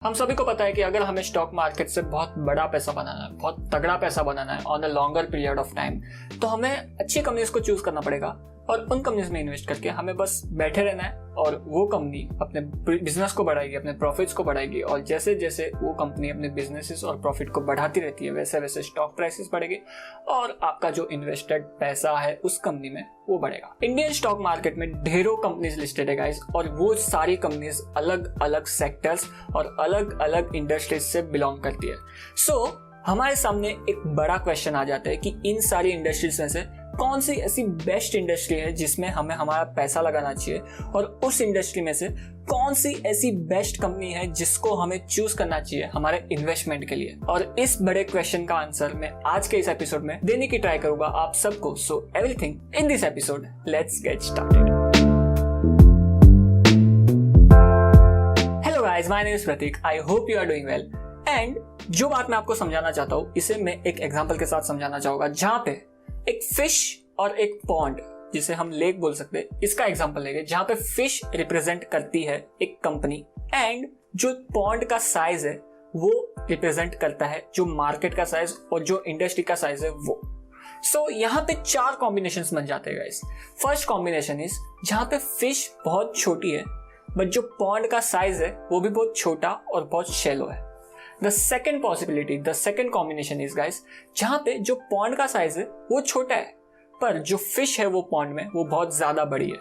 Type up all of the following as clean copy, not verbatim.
हम सभी को पता है कि अगर हमें स्टॉक मार्केट से बहुत बड़ा पैसा बनाना है, बहुत तगड़ा पैसा बनाना है on a longer period of time, तो हमें अच्छी कंपनीज को चूज करना पड़ेगा और उन कंपनीज में इन्वेस्ट करके हमें बस बैठे रहना है और वो कंपनी अपने बिजनेस को बढ़ाएगी, अपने प्रॉफिट्स को बढ़ाएगी और जैसे जैसे वो कंपनी अपने बिजनेसेस और प्रॉफिट को बढ़ाती रहती है वैसे वैसे स्टॉक प्राइसेस बढ़ेगी और आपका जो इन्वेस्टेड पैसा है उस कंपनी में वो बढ़ेगा। इंडियन स्टॉक मार्केट में ढेरों कंपनीज लिस्टेड है गाइस और वो सारी कंपनीज अलग अलग सेक्टर्स और अलग अलग इंडस्ट्रीज से बिलोंग करती है। सो हमारे सामने एक बड़ा क्वेश्चन आ जाता है कि इन सारी इंडस्ट्रीज में से कौन सी ऐसी बेस्ट इंडस्ट्री है जिसमें हमें हमारा पैसा लगाना चाहिए और उस इंडस्ट्री में से कौन सी ऐसी बेस्ट कंपनी है जिसको हमें चूज करना चाहिए हमारे इन्वेस्टमेंट के लिए। और इस बड़े क्वेश्चन का आंसर मैं आज के इस एपिसोड में देने की ट्राई करूंगा आप सबको। So everything in this episode, let's get started. Hello guys, my name is Prateek. I hope you are doing well. And जो बात मैं आपको समझाना चाहता हूँ इसे मैं एक एग्जांपल के साथ समझाना चाहूंगा, जहां पे एक फिश और एक पॉन्ड, जिसे हम लेक बोल सकते हैं, इसका एग्जांपल लेंगे, जहां पे फिश रिप्रेजेंट करती है एक कंपनी एंड जो पॉन्ड का साइज है वो रिप्रेजेंट करता है जो मार्केट का साइज और जो इंडस्ट्री का साइज है वो। सो यहाँ पे चार कॉम्बिनेशंस बन जाते हैं गाइस। फर्स्ट कॉम्बिनेशन इज जहां पे फिश बहुत छोटी है बट जो पॉन्ड का साइज है वो भी बहुत छोटा और बहुत शैलो है। The second possibility, the second combination is guys जहां पे जो पॉन्ड का साइज है वो छोटा है पर जो फिश है वो पॉन्ड में वो बहुत ज्यादा बड़ी है।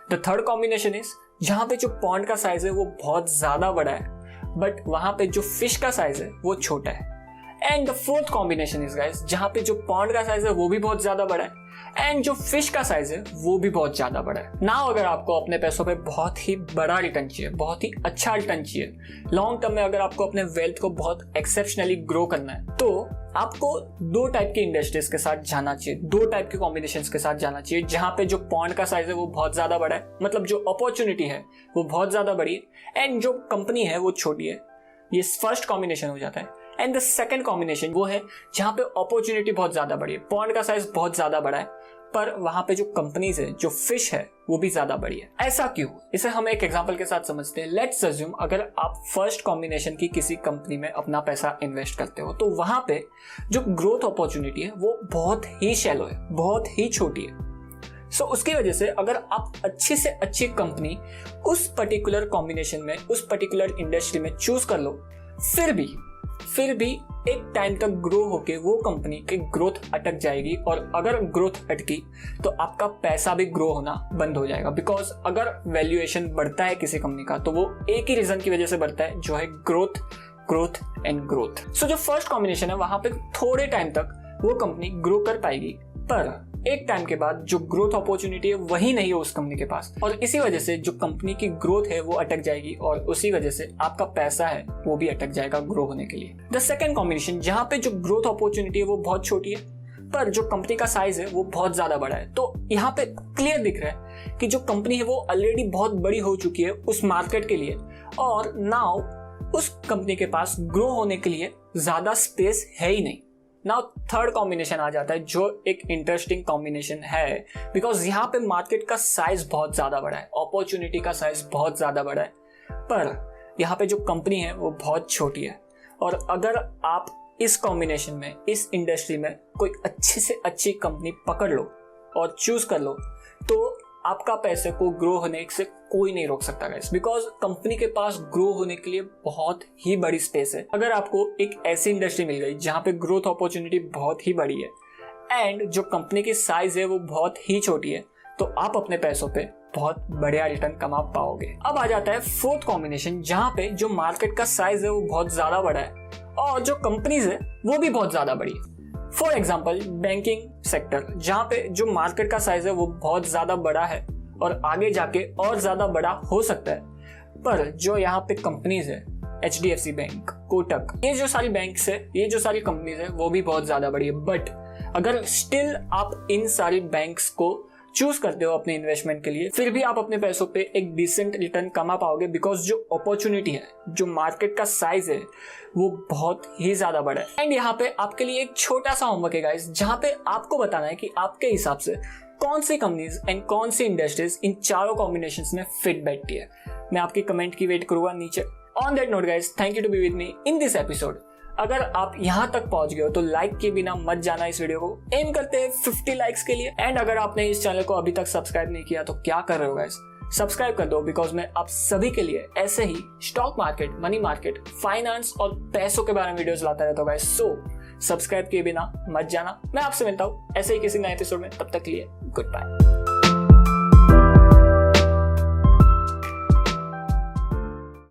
द थर्ड कॉम्बिनेशन इज जहां पे जो पॉन्ड का साइज है वो बहुत ज्यादा बड़ा है बट वहां पे जो फिश का साइज है वो छोटा है। And the fourth combination is guys जहां पे जो पॉन्ड का साइज है वो भी बहुत ज्यादा बड़ा है एंड जो फिश का साइज है वो भी बहुत ज्यादा बड़ा है। नाउ अगर आपको अपने पैसों पे बहुत ही बड़ा रिटर्न चाहिए, बहुत ही अच्छा रिटर्न चाहिए, लॉन्ग टर्म में अगर आपको अपने वेल्थ को बहुत एक्सेप्शनली ग्रो करना है, तो आपको दो टाइप की इंडस्ट्रीज के साथ जाना चाहिए, दो टाइप के कॉम्बिनेशंस के साथ जाना चाहिए, जहां पे जो पॉन्ड का साइज है वो बहुत ज्यादा बड़ा है, मतलब जो अपॉर्चुनिटी है वो बहुत ज्यादा बड़ी है एंड जो कंपनी है वो छोटी है। ये फर्स्ट कॉम्बिनेशन हो जाता है। एंड द सेकंड कॉम्बिनेशन वो है जहां पे अपॉर्चुनिटी बहुत ज्यादा बड़ी है, पॉन्ड का साइज बहुत ज्यादा बड़ा है पर वहां पे जो कंपनीज है, जो फिश है वो भी ज्यादा बड़ी है। ऐसा क्यों? इसे हम एक एग्जांपल के साथ समझते हैं। लेट्स अज्यूम अगर आप फर्स्ट कॉम्बिनेशन की किसी कंपनी में अपना पैसा इन्वेस्ट करते हो तो वहां पे जो ग्रोथ अपॉर्चुनिटी है वो बहुत ही शैलो है, बहुत ही छोटी है। सो उसकी वजह से अगर आप अच्छी से अच्छी कंपनी उस पर्टिकुलर कॉम्बिनेशन में, उस पर्टिकुलर इंडस्ट्री में चूज कर लो, फिर भी एक टाइम तक ग्रो होके वो कंपनी की ग्रोथ अटक जाएगी और अगर ग्रोथ अटकी तो आपका पैसा भी ग्रो होना बंद हो जाएगा। बिकॉज अगर वैल्यूएशन बढ़ता है किसी कंपनी का तो वो एक ही रीजन की वजह से बढ़ता है, जो है ग्रोथ एंड ग्रोथ। सो जो फर्स्ट कॉम्बिनेशन है वहां पे थोड़े टाइम तक वो कंपनी ग्रो कर पाएगी पर एक टाइम के बाद जो ग्रोथ अपॉर्चुनिटी है वही नहीं है उस कंपनी के पास और इसी वजह से जो कंपनी की ग्रोथ है वो अटक जाएगी और उसी वजह से आपका पैसा है वो भी अटक जाएगा ग्रो होने के लिए। द सेकंड कॉम्बिनेशन जहां पे जो ग्रोथ अपॉर्चुनिटी है वो बहुत छोटी है पर जो कंपनी का साइज है वो बहुत ज्यादा बड़ा है। तो यहाँ पे क्लियर दिख रहा है कि जो कंपनी है वो ऑलरेडी बहुत बड़ी हो चुकी है उस मार्केट के लिए और नाउ उस कंपनी के पास ग्रो होने के लिए ज्यादा स्पेस है ही नहीं। नाउ थर्ड कॉम्बिनेशन आ जाता है जो एक इंटरेस्टिंग कॉम्बिनेशन है बिकॉज यहाँ पे मार्केट का साइज बहुत ज्यादा बड़ा है, अपॉर्चुनिटी का साइज बहुत ज्यादा बड़ा है पर यहाँ पे जो कंपनी है वो बहुत छोटी है। और अगर आप इस कॉम्बिनेशन में, इस इंडस्ट्री में कोई अच्छी से अच्छी कंपनी पकड़ लो और चूज कर लो तो आपका पैसे को ग्रो होने से कोई नहीं रोक सकता गाइस, बिकॉज कंपनी के पास ग्रो होने के लिए बहुत ही बड़ी स्पेस है। अगर आपको एक ऐसी इंडस्ट्री मिल गई जहां पे ग्रोथ अपॉर्चुनिटी बहुत ही बड़ी है एंड जो कंपनी की साइज है वो बहुत ही छोटी है तो आप अपने पैसों पे बहुत बढ़िया रिटर्न कमा पाओगे। अब आ जाता है फोर्थ कॉम्बिनेशन जहां पे जो मार्केट का साइज है वो बहुत ज्यादा बड़ा है और जो कंपनीज है वो भी बहुत ज्यादा बड़ी है। फॉर एग्जाम्पल बैंकिंग सेक्टर जहां पे जो मार्केट का साइज है वो बहुत ज्यादा बड़ा है और आगे जाके और ज्यादा बड़ा हो सकता है पर जो यहाँ पे कंपनीज है, HDFC बैंक, कोटक, ये जो सारी बैंक्स है, ये जो सारी कंपनीज है वो भी बहुत ज्यादा बड़ी है। बट अगर स्टिल आप इन सारी बैंक्स को चूज करते हो अपने इन्वेस्टमेंट के लिए फिर भी आप अपने पैसों पे एक डिसेंट रिटर्न कमा पाओगे बिकॉज जो अपॉर्चुनिटी है, जो मार्केट का साइज है वो बहुत ही ज्यादा बड़ा है। एंड यहाँ पे आपके लिए एक छोटा सा होमवर्क है गाइस, जहाँ पे आपको बताना है कि आपके हिसाब से कौन सी कंपनीज एंड कौन सी इंडस्ट्रीज इन चारों कॉम्बिनेशंस में फिट बैठती है। मैं आपकी कमेंट की वेट करूंगा नीचे on that note guys, thank you to be with me in this episode. अगर आप यहाँ तक पहुंच गए हो तो लाइक के बिना मत जाना इस वीडियो को। एम करते हैं 50 लाइक्स के लिए। एंड अगर आपने इस चैनल को अभी तक सब्सक्राइब नहीं किया तो क्या कर रहे हो गाइस, सब्सक्राइब कर दो, बिकॉज मैं आप सभी के लिए ऐसे ही stock market, money market, finance और पैसों के बारे में वीडियोस लाता रहता हूँ गाइस। सो सब्सक्राइब किए बिना मत जाना। मैं आपसे मिलता हूँ ऐसे ही किसी नए एपिसोड में, तब तक के लिए गुड बाय।